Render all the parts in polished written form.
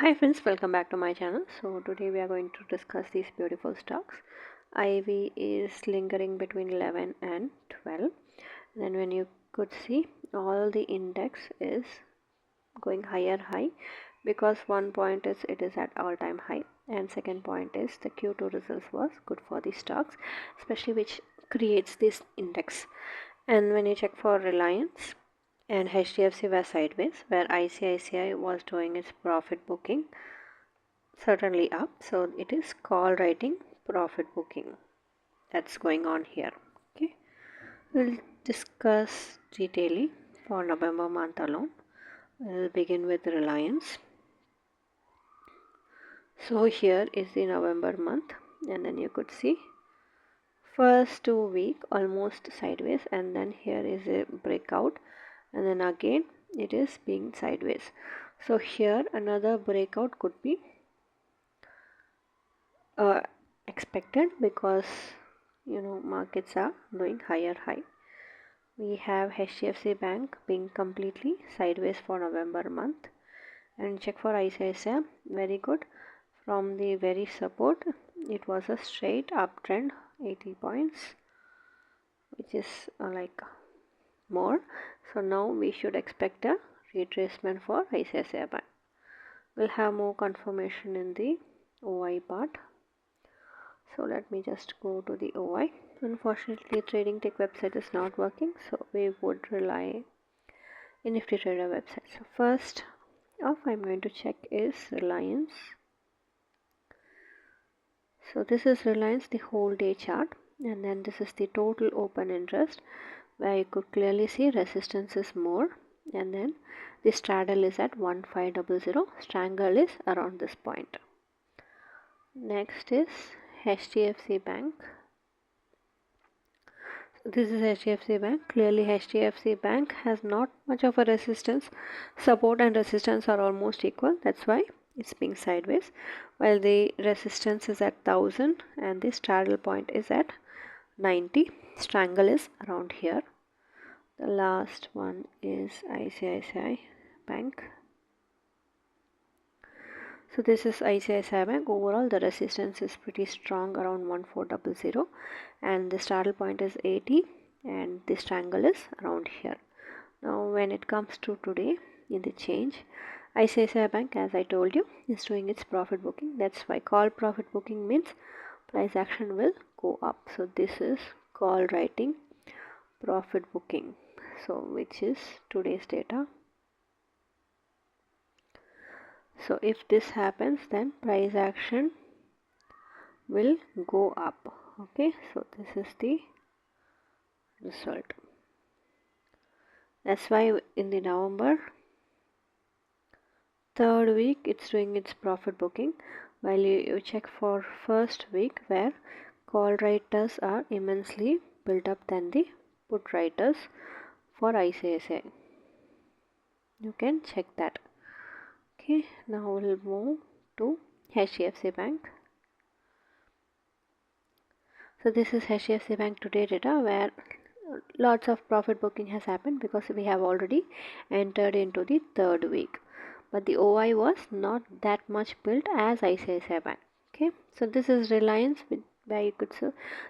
Hi friends, welcome back to my channel. So today we are going to discuss these beautiful stocks. IV is lingering between 11 and 12. Then when you could see all the index is going higher high, because one point is it is at all time high, and second point is the Q2 results was good for the stocks, especially which creates this index. And when you check for Reliance and HDFC were sideways, where ICICI was doing its profit booking certainly up. So it is call writing profit booking that's going on here. Okay, we'll discuss detailing for November month alone. We'll begin with Reliance. So here is the November month, and then you could see first 2 week almost sideways, and then here is a breakout, and then again it is being sideways. So here another breakout could be expected, because markets are doing higher high. We have HDFC Bank being completely sideways for November month, and check for ICICI, very good. From the very support, it was a straight uptrend, 80 points, which is like more. So now we should expect a retracement for ICICI Bank. We'll have more confirmation in the OI part. So let me just go to the OI. Unfortunately, Trading Tech website is not working, so we would rely in Nifty Trader website. So first off, I'm going to check is Reliance. So this is Reliance, the whole day chart, and then this is the total open interest, where you could clearly see resistance is more, and then the straddle is at 1500, strangle is around this point. Next is HDFC Bank. This is HDFC Bank. Clearly HDFC Bank has not much of a resistance. Support and resistance are almost equal. That's why it's being sideways. While the resistance is at 1000 and the straddle point is at 90. Strangle is around here. The last one is ICICI Bank. So this is ICICI Bank. Overall the resistance is pretty strong around 1400, and the straddle point is 80 and the strangle is around here. Now when it comes to today in the change, ICICI Bank, as I told you, is doing its profit booking. That's why call profit booking means price action will go up. So this is call writing profit booking, so which is today's data. So if this happens, then price action will go up. Okay, so this is the result. That's why in the November third week it's doing its profit booking, while you check for first week, where call writers are immensely built up than the put writers for ICICI. You can check that. Okay, now we'll move to HDFC Bank. So this is HDFC Bank today data, where lots of profit booking has happened because we have already entered into the third week, but the OI was not that much built as ICICI Bank. Okay, so this is Reliance, where you could see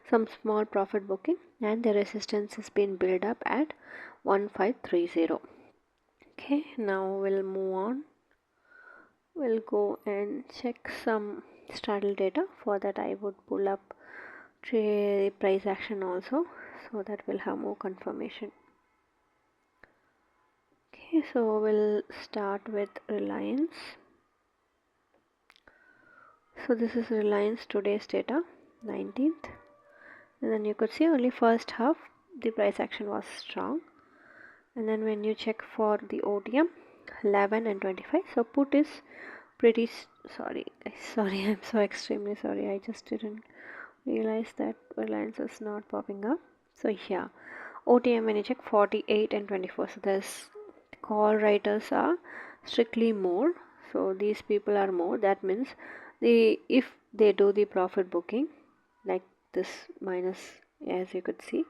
some small profit booking, and the resistance has been built up at 1530. Okay, now we'll move on. We'll go and check some straddle data. For that I would pull up price action also, so that we'll have more confirmation. Okay, so we'll start with Reliance. So this is Reliance today's data, 19th, and then you could see only first half the price action was strong, and then when you check for the OTM 11 and 25, so put is pretty sorry I'm so extremely sorry, I just didn't realize that Reliance is not popping up. So yeah, OTM when you check 48 and 24, so there's call writers are strictly more, so these people are more. That means if they do the profit booking like this minus, as you could see,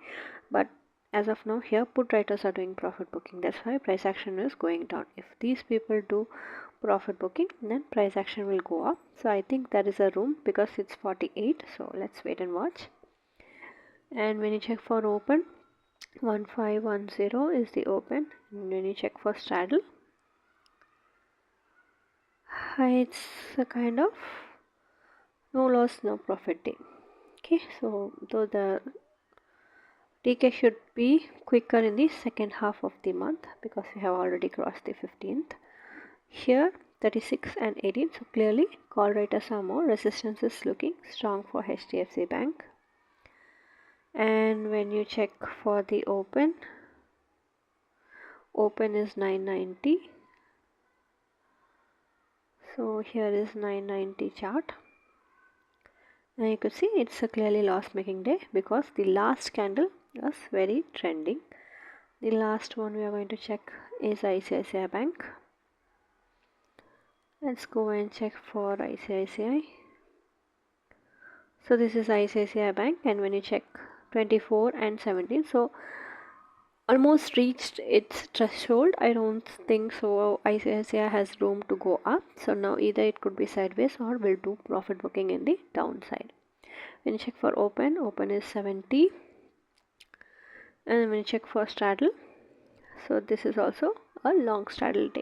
but as of now here put writers are doing profit booking. That's why price action is going down. If these people do profit booking, then price action will go up. So I think there is a room because it's 48. So let's wait and watch. And when you check for open, 1510 is the open. And when you check for straddle, it's a kind of no loss no profit day. Okay, so though the TK should be quicker in the second half of the month because we have already crossed the 15th. Here 36 and 18, so clearly call writers are more. Resistance is looking strong for HDFC Bank. And when you check for the open is 990. So here is 990 chart. And you could see it's a clearly loss making day because the last candle was very trending. The last one we are going to check is ICICI Bank. Let's go and check for ICICI. So this is ICICI Bank, and when you check 24 and 17, so almost reached its threshold. I don't think so ICICI has room to go up. So now either it could be sideways or will do profit booking in the downside. When you check for open is 70. And when you check for straddle, so this is also a long straddle day.